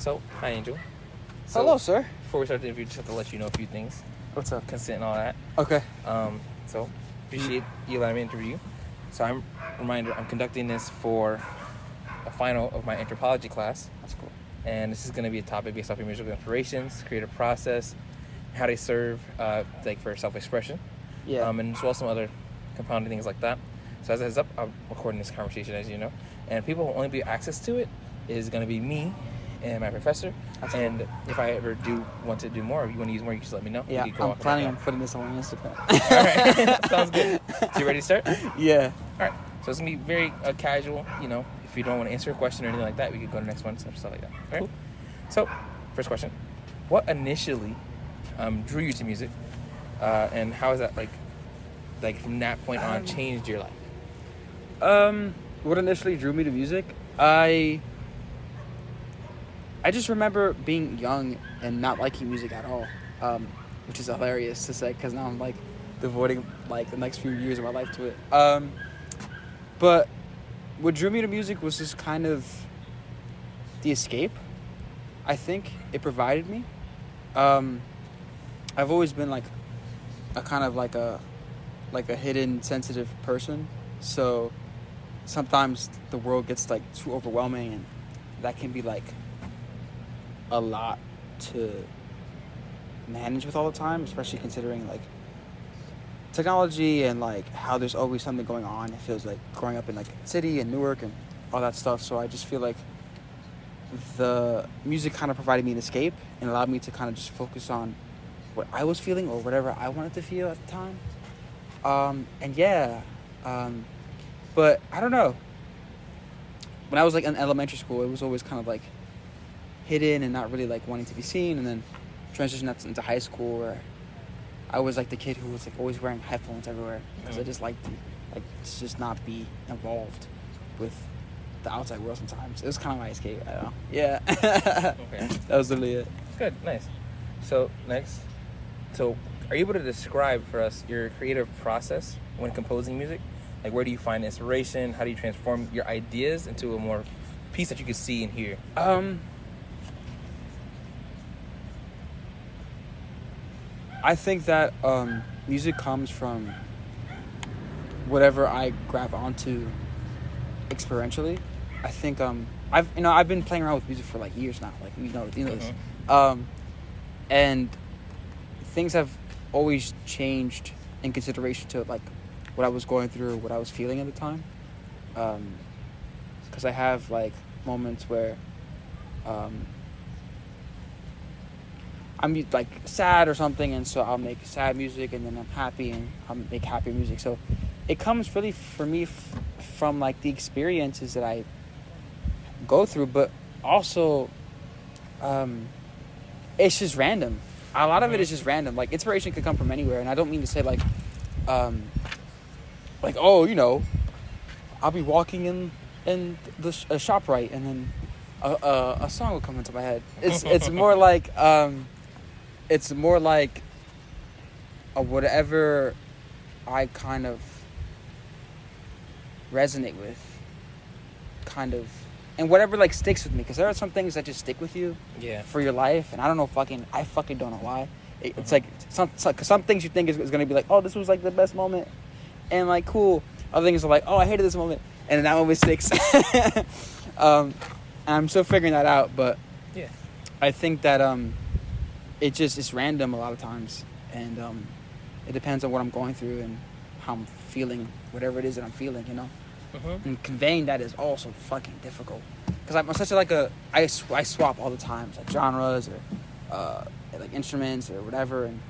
So, hi Angel. So, Hello, sir. Before we start the interview, just have to let you know a few things. What's up? Consent and all that. Okay. So, appreciate you allowing me to interview you. So, I'm conducting this for a final of my anthropology class. That's cool. And this is going to be a topic based off your musical inspirations, creative process, how they serve for self-expression. Yeah. And as well as some other compounding things like that. So as a heads up, I'm recording this conversation, as you know. And people who only be access to it is going to be me and my professor. That's and cool. If I ever do want to do more, or you want to use more, you just let me know. Yeah, I'm planning on putting this on Instagram. All right. Sounds good. So you ready to start? Yeah. All right. So it's going to be very casual. If you don't want to answer a question or anything like that, we could go to the next one, stuff like that. All right? Cool. So, first question. What initially drew you to music? And how has that, from that point on, changed your life? What initially drew me to music? I just remember being young and not liking music at all, which is hilarious to say because now I'm devoting the next few years of my life to it. But what drew me to music was just kind of the escape. I think it provided me. I've always been a hidden sensitive person, so sometimes the world gets too overwhelming, and that can be a lot to manage with all the time, especially considering technology and how there's always something going on. It feels like growing up in city and Newark and all that stuff. So I just feel like the music kind of provided me an escape and allowed me to kind of just focus on what I was feeling or whatever I wanted to feel at the time. But I don't know. When I was in elementary school, it was always kind of hidden and not really wanting to be seen, and then transitioned that into high school where I was the kid who was always wearing headphones everywhere because I just liked to just not be involved with the outside world sometimes. It was kind of my escape. I don't know. Yeah. Okay. That was literally it. Good. Nice. So, next. So, are you able to describe for us your creative process when composing music? Where do you find inspiration? How do you transform your ideas into a more piece that you can see and hear? I think that music comes from whatever I grab onto experientially. I think I've been playing around with music for years now. This. And things have always changed in consideration to what I was going through, what I was feeling at the time. Because I have moments where I'm sad or something, and so I'll make sad music, and then I'm happy and I'll make happy music. So it comes really for me from the experiences that I go through, but also it's just random. A lot of it is just random. Inspiration could come from anywhere, and I don't mean to say I'll be walking in the ShopRite, and then a song will come into my head. It's more whatever I kind of resonate with, and whatever sticks with me, because there are some things that just stick with you for your life, and I don't know I fucking don't know why. It's some things you think is going to be oh, this was the best moment, and cool. Other things are oh, I hated this moment, and that moment sticks. I'm still figuring that out, but yeah, I think that it's random a lot of times, and it depends on what I'm going through and how I'm feeling, whatever it is that I'm feeling, And conveying that is also fucking difficult, because I'm such I swap all the time, genres or instruments or whatever, and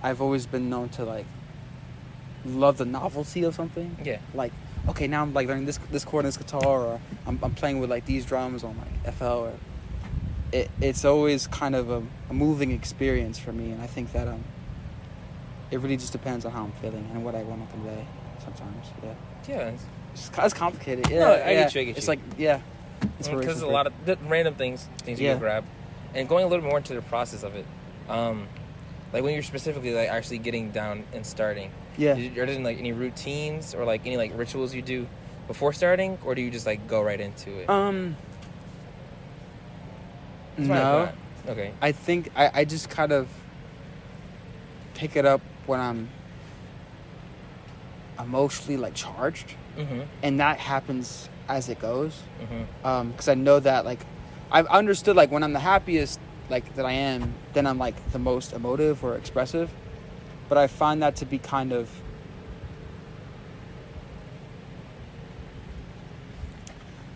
I've always been known to love the novelty of something. Yeah. Okay, now I'm learning this chord on this guitar, or I'm playing with these drums on FL, or it's always kind of a moving experience for me, and I think that it really just depends on how I'm feeling and what I want to convey sometimes. Yeah. It's complicated. Yeah, no, I get you. It's because there's a lot of random things you can grab, and going a little more into the process of it. When you're specifically actually getting down and starting. Yeah. Are there any routines or any rituals you do before starting, or do you just go right into it? It's fine if No. not. Okay. I think I just kind of pick it up when I'm emotionally like charged, Mm-hmm. and that happens as it goes. Mm-hmm. Because I know that like I've understood like when I'm the happiest like that I am, then I'm like the most emotive or expressive. But I find that to be kind of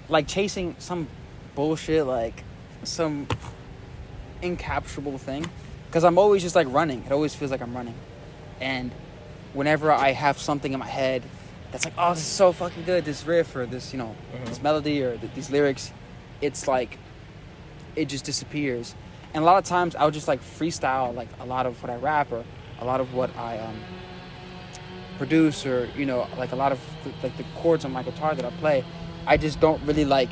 like chasing some bullshit, like some incapturable thing. Because I'm always just like running. It always feels like I'm running. And whenever I have something in my head that's like, oh, this is so fucking good, this riff or this, this melody or these lyrics, it's like, it just disappears. And a lot of times I'll just like freestyle like a lot of what I rap or a lot of what I produce or, like a lot of like the chords on my guitar that I play. I just don't really like,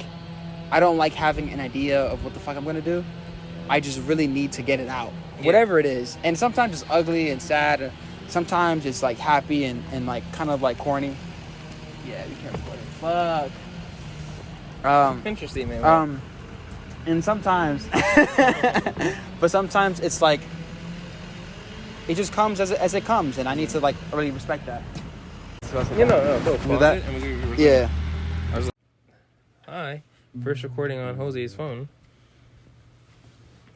I don't like having an idea of what the fuck I'm going to do. I just really need to get it out, whatever it is. And sometimes it's ugly and sad. Sometimes it's like happy and like kind of like corny. Yeah, be careful. Fuck. Interesting, man. And sometimes, but sometimes it's like, it just comes as it comes, and I need to like really respect that. No, go. Pause that? it and we Yeah. I was like, hi. First recording on Jose's phone.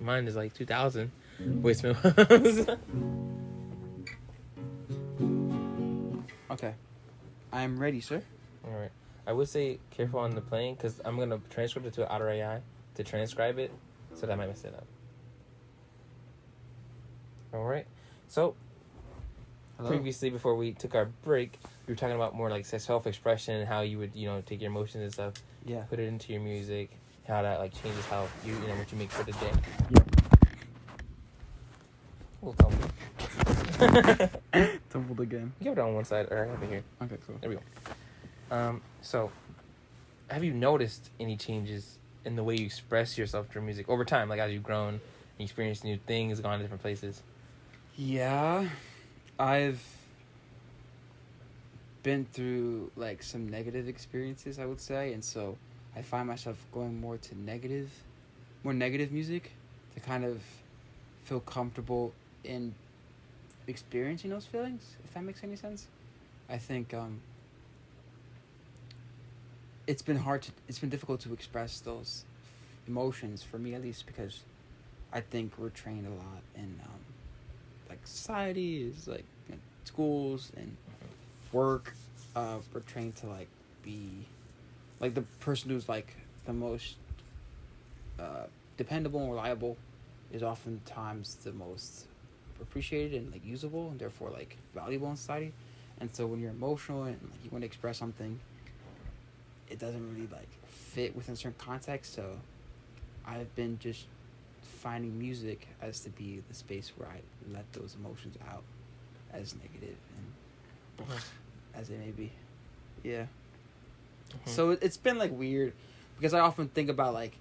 Mine is like 2,000 voicemails. Okay. I'm ready, sir. All right. I would say careful on the plane because I'm going to transcript it to an outer AI to transcribe it, so that might mess it up. All right. So, previously, before we took our break, we were talking about more like self-expression and how you would, take your emotions and stuff, put it into your music, how that like changes how you know what you make for the day. We'll tumble. Tumbled again. Give it on one side, or I have it here. Okay, cool. There we go. So, have you noticed any changes in the way you express yourself through music over time, like as you've grown, and experienced new things, gone to different places? Yeah, I've been through like some negative experiences, I would say, and so I find myself going more negative music to kind of feel comfortable in experiencing those feelings, if that makes any sense. I think it's been difficult to express those emotions for me, at least, because I think we're trained a lot in like society is like schools and work. We're trained to like be like the person who's like the most dependable and reliable is oftentimes the most appreciated and like usable and therefore like valuable in society. And so when you're emotional and like you want to express something, it doesn't really like fit within a certain context. So I've been just finding music as to be the space where I let those emotions out, as negative and as they may be. Yeah. So it's been like weird because I often think about like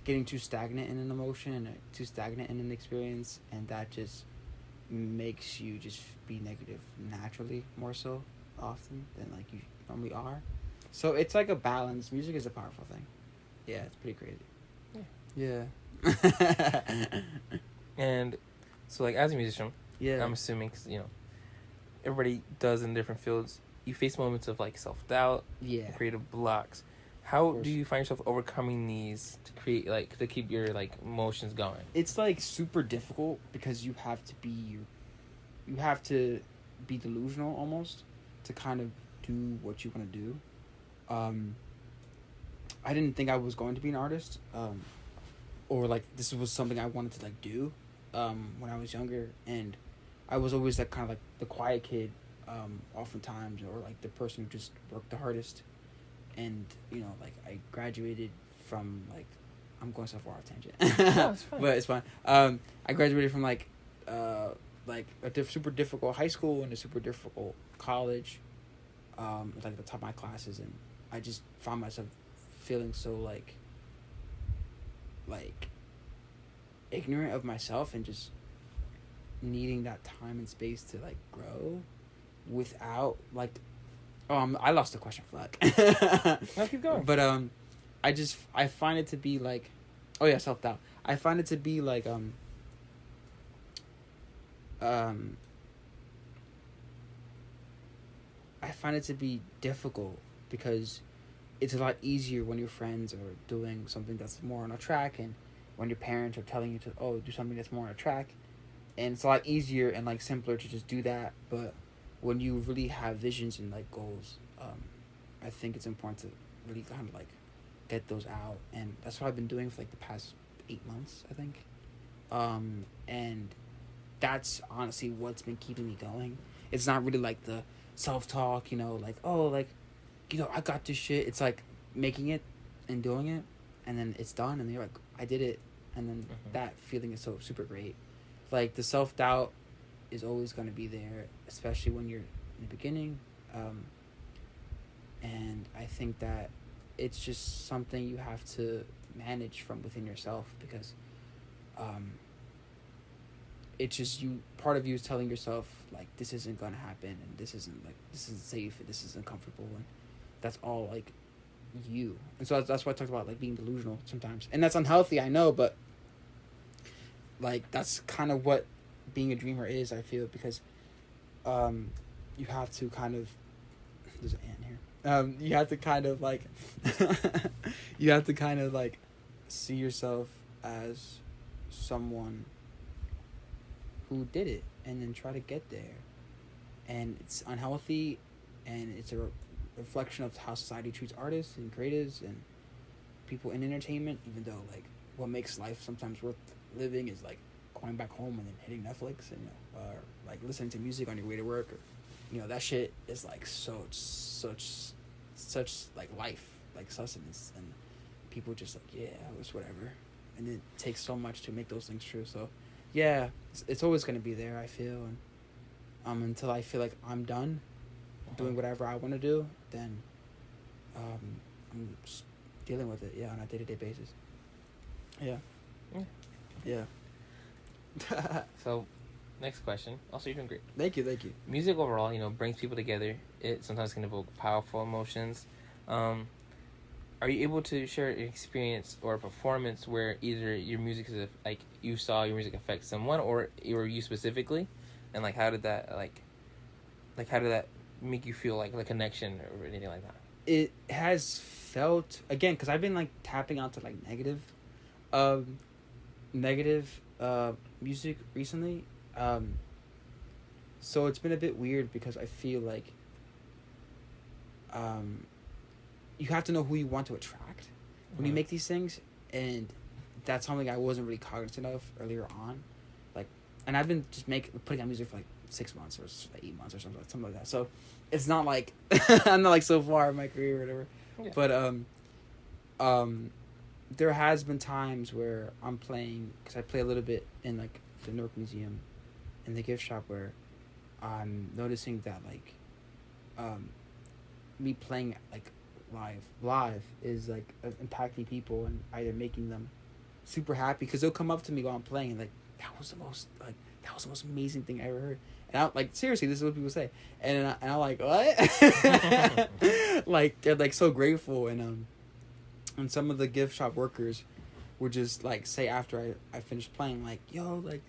getting too stagnant in an emotion or too stagnant in an experience, and that just makes you just be negative naturally more so often than like you normally are. So it's like a balance. Music is a powerful thing. Yeah, it's pretty crazy. Yeah. And so, like, as a musician, Yeah. I'm assuming, cause, everybody does in different fields. You face moments of like self-doubt, creative blocks. How do you find yourself overcoming these to create like to keep your like emotions going? It's like super difficult because you have to be delusional almost to kind of do what you want to do. I didn't think I was going to be an artist, or like this was something I wanted to like do when I was younger, and I was always like kind of like the quiet kid, oftentimes, or like the person who just worked the hardest. And like I graduated from like, I'm going so far off tangent. No, it's fine. But it's fine. I graduated from like a super difficult high school and a super difficult college, like the top of my classes, and I just found myself feeling so like ignorant of myself and just needing that time and space to like grow without like. I lost the question. Fuck. No, keep going. But I find it to be like, self-doubt. I find it to be like I find it to be difficult because it's a lot easier when your friends are doing something that's more on a track, and when your parents are telling you to do something that's more on a track, and it's a lot easier and like simpler to just do that. But when you really have visions and like goals, I think it's important to really kind of like get those out, and that's what I've been doing for like the past 8 months, I think. And that's honestly what's been keeping me going. It's not really like the self-talk, like, oh, like, I got this shit. It's like making it and doing it, and then it's done, and you're like, I did it, and then that feeling is so super great. Like, the self-doubt is always going to be there, especially when you're in the beginning, and I think that it's just something you have to manage from within yourself, because it's just part of you is telling yourself like, this isn't gonna happen, and this isn't safe, and this isn't comfortable, and that's all like you. And so that's why I talked about like being delusional sometimes, and that's unhealthy, I know, but like that's kind of what being a dreamer is, I feel, because you have to kind of, there's an ant here, you have to kind of like see yourself as someone who did it, and then try to get there. And it's unhealthy, and it's a reflection of how society treats artists and creatives and people in entertainment, even though like what makes life sometimes worth living is like going back home and then hitting Netflix, and or like listening to music on your way to work, or that shit is like such like life, like sustenance, and people just like, yeah, it was whatever, and it takes so much to make those things true. So yeah, it's always going to be there, I feel, and until I feel like I'm done doing whatever I want to do, then I'm just dealing with it, on a day-to-day basis. Yeah. So, next question. Also, you're doing great. Thank you. Music overall, brings people together. It sometimes can evoke powerful emotions. Are you able to share an experience or a performance where either your music is like you saw your music affect someone, or you specifically, and like how did that make you feel like a connection or anything like that? It has felt, again, because I've been like tapping out to like negative music recently, so it's been a bit weird because I feel like you have to know who you want to attract when you make these things, and that's something I wasn't really cognizant of earlier on. Like, and I've been just putting out music for like 6 months or 8 months or something like that. So it's not like I'm not like so far in my career or whatever. Yeah. But there has been times where I'm playing, because I play a little bit in like the Newark Museum, in the gift shop, where I'm noticing that like me playing like live is like impacting people and either making them super happy, because they'll come up to me while I'm playing and like, that was the most amazing thing I ever heard. And I'm like, seriously, this is what people say, and I'm like, what? Like, they're like so grateful, and some of the gift shop workers would just like say after I finished playing, like, yo, like,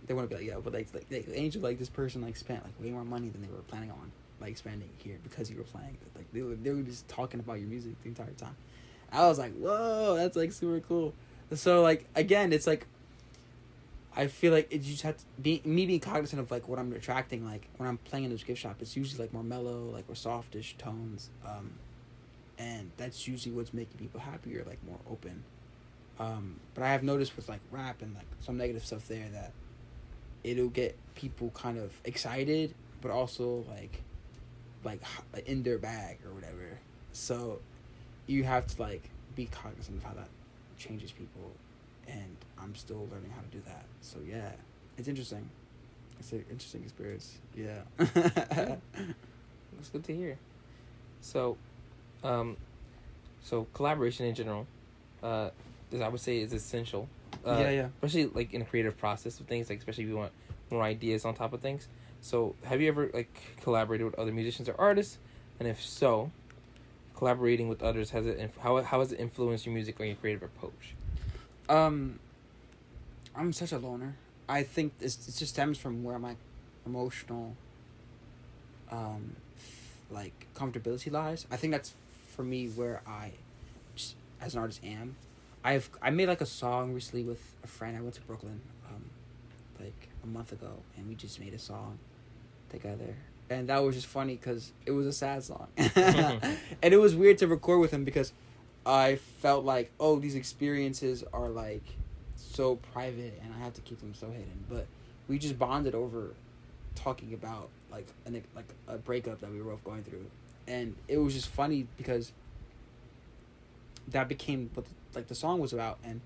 they want to be like, yo, but like Angel, like, this person like spent like way more money than they were planning on like spending here because you were playing. Like, they were just talking about your music the entire time. I was like, whoa, that's like super cool. So like, again, it's like, I feel like it just had to be me being cognizant of like what I'm attracting. Like, when I'm playing in those gift shop, it's usually like more mellow, like, or softish tones, and that's usually what's making people happier, like more open. But I have noticed with like rap and like some negative stuff there that it'll get people kind of excited, but also like in their bag or whatever. So you have to like be cognizant of how that changes people, and I'm still learning how to do that. So yeah, it's interesting. It's an interesting experience. Yeah. That's good to hear. So, collaboration in general, I would say, is essential. Especially like in a creative process of things, like especially if you want more ideas on top of things. So, have you ever like collaborated with other musicians or artists? And if so, collaborating with others, how has it influenced your music or your creative approach? I'm such a loner. I think it just stems from where my emotional, like comfortability lies. I think that's for me where I, just, as an artist, am. I made like a song recently with a friend. I went to Brooklyn, like a month ago, and we just made a song together. And that was just funny because it was a sad song, and it was weird to record with him because I felt like, oh, these experiences are like so private and I have to keep them so hidden. But we just bonded over talking about like a breakup that we were both going through, and it was just funny because that became what the song was about, and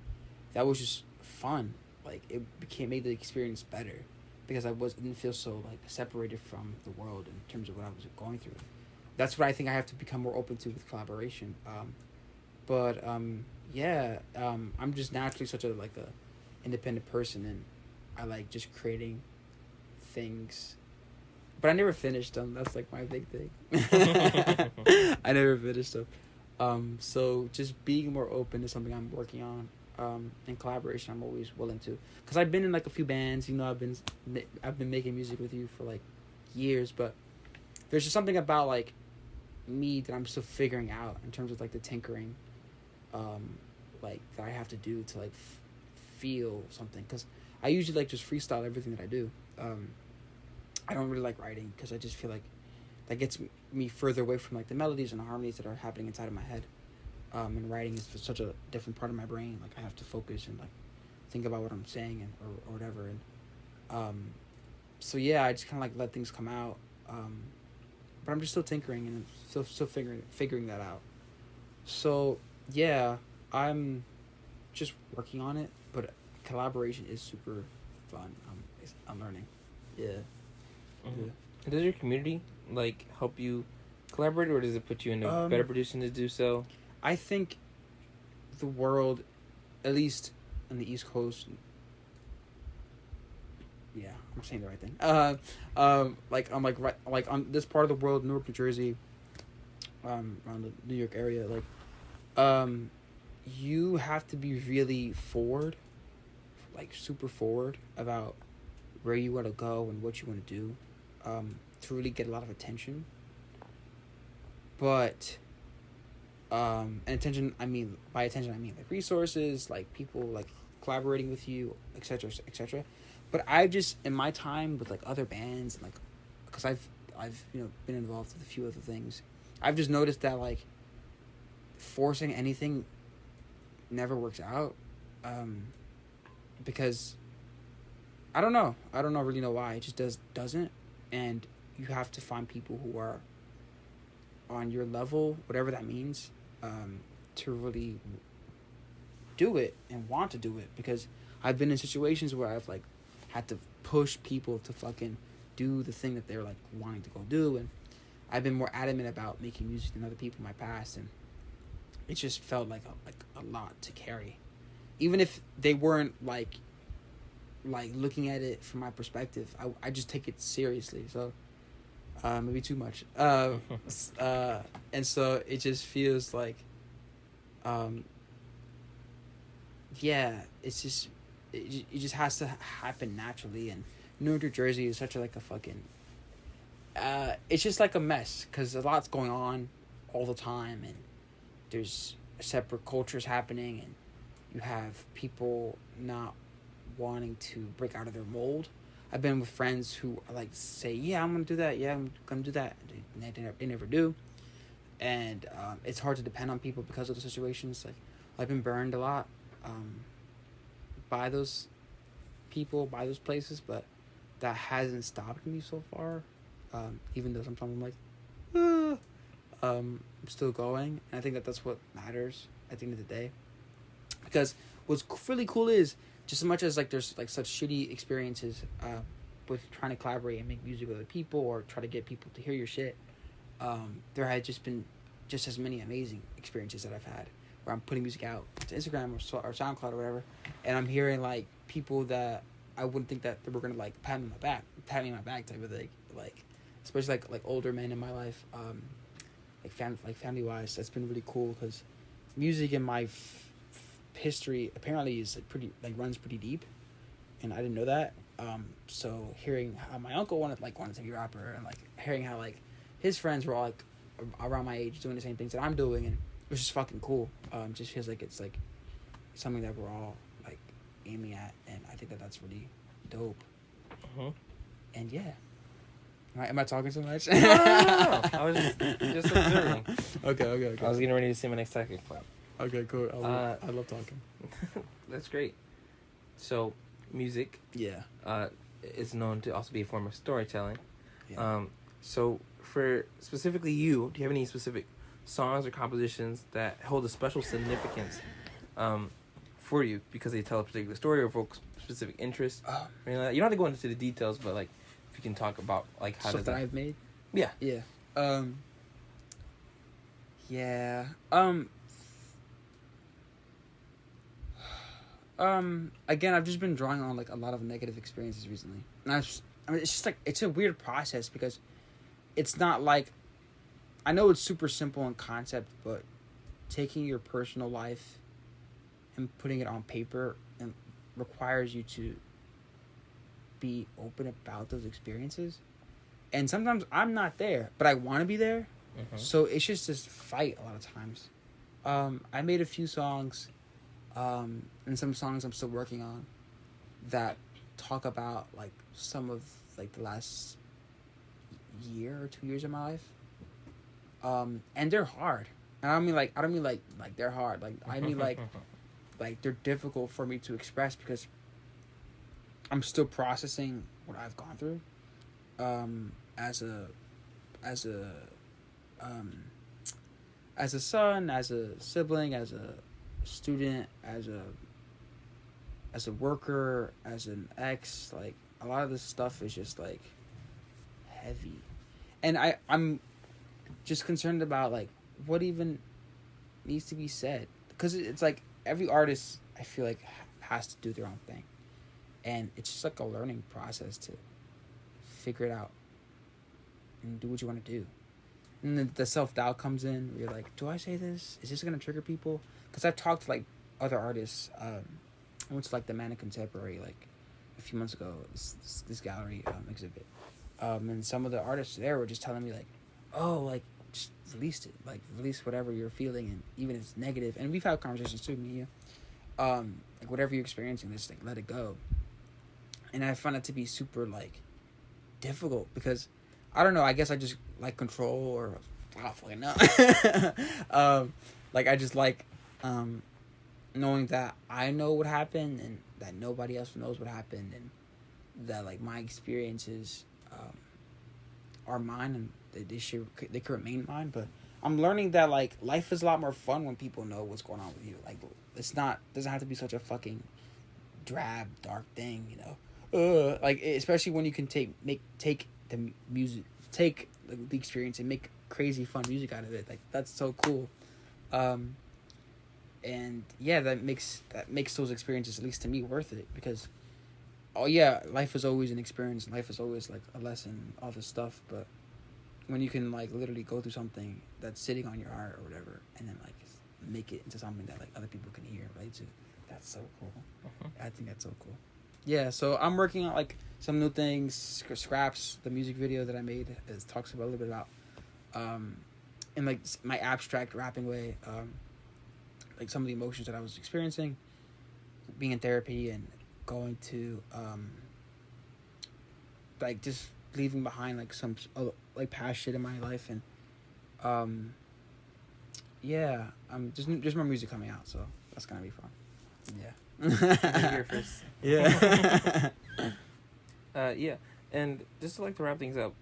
that was just fun. Like it made the experience better because didn't feel so like separated from the world in terms of what I was going through. That's what I think I have to become more open to with collaboration. I'm just naturally such a independent person, and I like just creating things, but I never finished them. That's like my big thing. I never finished them. So just being more open is something I'm working on. In collaboration, I'm always willing to, because I've been in like a few bands. I've been making music with you for like years, but there's just something about like me that I'm still figuring out in terms of like the tinkering, like that I have to do to like feel something. Because I usually like just freestyle everything that I do. I don't really like writing because I just feel like that gets me further away from like the melodies and the harmonies that are happening inside of my head. And writing is such a different part of my brain. Like I have to focus and like think about what I'm saying or whatever. And so yeah, I just kind of like let things come out. But I'm just still tinkering and I'm still figuring that out. So yeah, I'm just working on it. But collaboration is super fun. I'm learning. Yeah. Mm-hmm. Yeah. Does your community like help you collaborate, or does it put you in a better position to do so? I think the world, at least on the East Coast, yeah, I'm saying the right thing. Like on this part of the world, Newark, New Jersey, around the New York area, you have to be really forward, like super forward about where you want to go and what you want to do, to really get a lot of attention. But and attention, by attention I mean like resources, like people like collaborating with you, etc., etc. But I've just, in my time with like other bands and like, because I've been involved with a few other things, I've just noticed that like forcing anything never works out, because I don't really know why. It just doesn't, and you have to find people who are on your level, whatever that means, to really do it and want to do it. Because I've been in situations where I've like had to push people to fucking do the thing that they're like wanting to go do, and I've been more adamant about making music than other people in my past, and it just felt like a lot to carry, even if they weren't like looking at it from my perspective. I just take it seriously, so maybe too much, and so it just feels like it's just it just has to happen naturally. And Newark, New Jersey is such a fucking it's just like a mess because a lot's going on all the time, and there's separate cultures happening, and you have people not wanting to break out of their mold. I've been with friends who like say, yeah, I'm gonna do that, yeah, I'm gonna do that, and they never do. And it's hard to depend on people because of the situations. Like I've been burned a lot by those people, by those places, but that hasn't stopped me so far, even though sometimes I'm like I'm still going. And I think that's what matters at the end of the day, because what's really cool is, just as much as like there's like such shitty experiences with trying to collaborate and make music with other people or try to get people to hear your shit, there had just been just as many amazing experiences that I've had where I'm putting music out to Instagram or SoundCloud or whatever, and I'm hearing like people that I wouldn't think that they were gonna like pat me on my back type of thing, like especially like older men in my life, like family wise. That's been really cool because music in my history apparently is like pretty, like runs pretty deep, and I didn't know that. So hearing how my uncle wanted to be a rapper, and like hearing how like his friends were all like around my age doing the same things that I'm doing, and it was just fucking cool. Just feels like it's like something that we're all like aiming at, and I think that that's really dope. And yeah. Am I talking so much? No. I was just observing. Okay. I was getting ready to say my next talking point. Okay, cool. I love talking. That's great. So, music. Yeah. Is known to also be a form of storytelling. Yeah. So, for specifically you, do you have any specific songs or compositions that hold a special significance for you because they tell a particular story or evoke specific interest? I mean, you don't have to go into the details, but like, if you can talk about like how stuff that I've made. Yeah. Yeah. Yeah. Again, I've just been drawing on like a lot of negative experiences recently, and it's just like it's a weird process because it's not like I know it's super simple in concept, but taking your personal life and putting it on paper and requires you to be open about those experiences, and sometimes I'm not there, but I want to be there. So it's just this fight a lot of times. I made a few songs. And some songs I'm still working on that talk about like some of like the last year or 2 years of my life. And they're hard. And I don't mean like they're hard. Like I mean like they're difficult for me to express because I'm still processing what I've gone through. As a son, as a sibling, as a student, as a worker, as an ex, like a lot of this stuff is just like heavy, and I'm just concerned about like what even needs to be said, because it's like every artist I feel like has to do their own thing, and it's just like a learning process to figure it out and do what you want to do. And the self-doubt comes in where you're like, do I say this? Is this going to trigger people? Because I've talked to like other artists. I went to like the Man Contemporary like a few months ago, this gallery exhibit. And some of the artists there were just telling me like, oh, like just release it. Like release whatever you're feeling, and even if it's negative. And we've had conversations too, me and you. Like whatever you're experiencing, just like let it go. And I find it to be super like difficult because I don't know, I guess I just like control, or I don't fucking know. Like I just like knowing that I know what happened and that nobody else knows what happened, and that like my experiences are mine, and they could remain mine. But I'm learning that like life is a lot more fun when people know what's going on with you. Like doesn't have to be such a fucking drab, dark thing, you know. Like especially when you can take the music, take the experience and make crazy fun music out of it. Like that's so cool. And yeah, that makes those experiences, at least to me, worth it, because life is always an experience, life is always like a lesson, all this stuff, but when you can like literally go through something that's sitting on your heart or whatever, and then like make it into something that like other people can hear, right? So that's so cool. I think that's so cool. Yeah, so I'm working on like some new things. Scraps, the music video that I made, talks about a little bit about in like my abstract rapping way, like some of the emotions that I was experiencing, being in therapy and going to like just leaving behind like some like past shit in my life, and yeah, just more music coming out, so that's gonna be fun. Yeah. Here first. Yeah. Yeah, and just to like to wrap things up,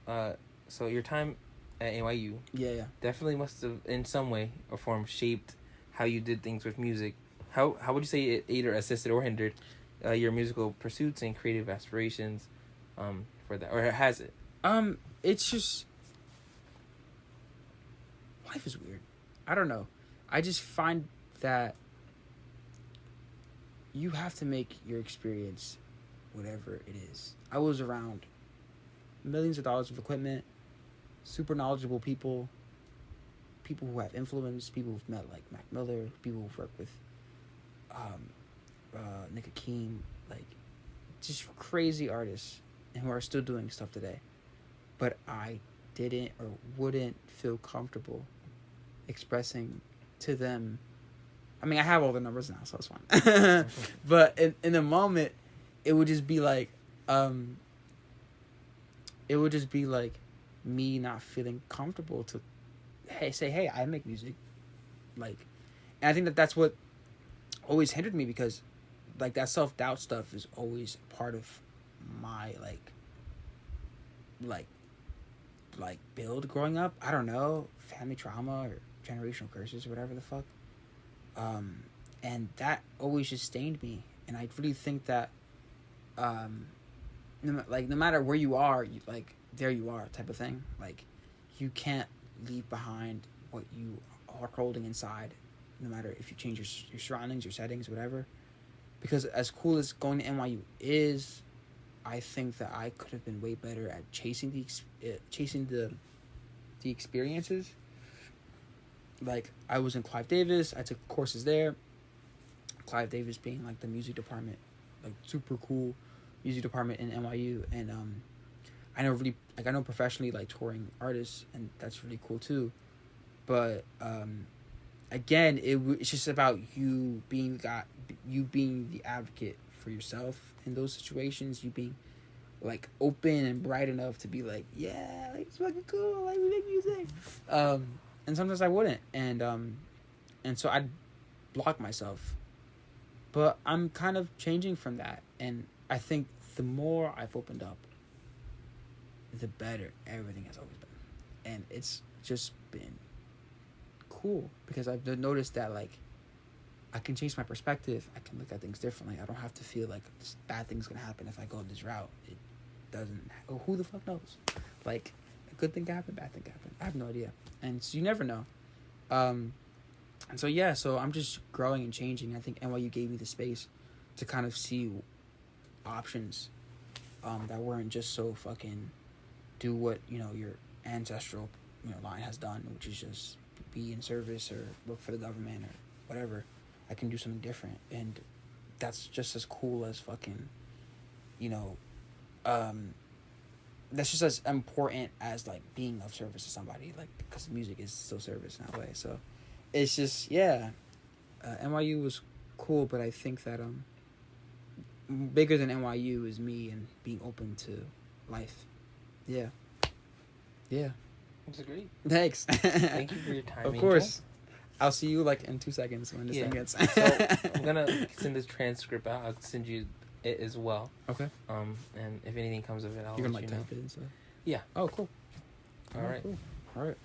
so your time at NYU, yeah, definitely must have in some way or form shaped how you did things with music. How would you say it either assisted or hindered your musical pursuits and creative aspirations for that, or has it? It's just life is weird. I don't know. I just find that you have to make your experience whatever it is. I was around millions of dollars of equipment, super knowledgeable people who have influence, people who've met like Mac Miller, people who've worked with Nick Hakim, like just crazy artists and who are still doing stuff today, but I didn't or wouldn't feel comfortable expressing to them. I mean, I have all the numbers now, so it's fine. But in the moment, it would just be like, me not feeling comfortable to, hey, I make music, like, and I think that's what always hindered me, because, like, that self-doubt stuff is always part of my like build growing up. I don't know, family trauma or generational curses or whatever the fuck. And that always just stained me. And I really think that, no matter where you are, there you are type of thing. Like, you can't leave behind what you are holding inside, no matter if you change your surroundings, your settings, whatever. Because as cool as going to NYU is, I think that I could have been way better at chasing the experiences. Like, I was in Clive Davis. I took courses there. Clive Davis being, like, the music department, like, super cool music department in NYU. And I know professionally, like, touring artists, and that's really cool too. But again, it's just about you being the advocate for yourself in those situations. You being, like, open and bright enough to be like, yeah, like, it's fucking cool, like, we make music. And sometimes I wouldn't, and so I'd block myself. But I'm kind of changing from that, and I think the more I've opened up, the better everything has always been. And it's just been cool, because I've noticed that, like, I can change my perspective. I can look at things differently. I don't have to feel like this bad thing's gonna happen if I go this route. It doesn't. Who the fuck knows? Like, a good thing can happen, bad thing can happen. I have no idea, and so you never know. And so yeah, so I'm just growing and changing. I think NYU gave me the space to kind of see options that weren't just so fucking do what, you know, your ancestral, you know, line has done, which is just be in service or work for the government or whatever. I can do something different, and that's just as cool as fucking, you know, that's just as important as, like, being of service to somebody, like, because music is still service in that way. So it's just, yeah, NYU was cool, but I think that bigger than NYU is me and being open to life. Yeah. That's great. Thanks. Thank you for your time. Of course. I'll see you, like, in 2 seconds when this thing gets. So I'm gonna send this transcript out. I'll send you it as well. Okay. And if anything comes of it, I'll You're gonna, let like, you know. type it and stuff? Yeah. Oh, cool. All right. Cool. All right.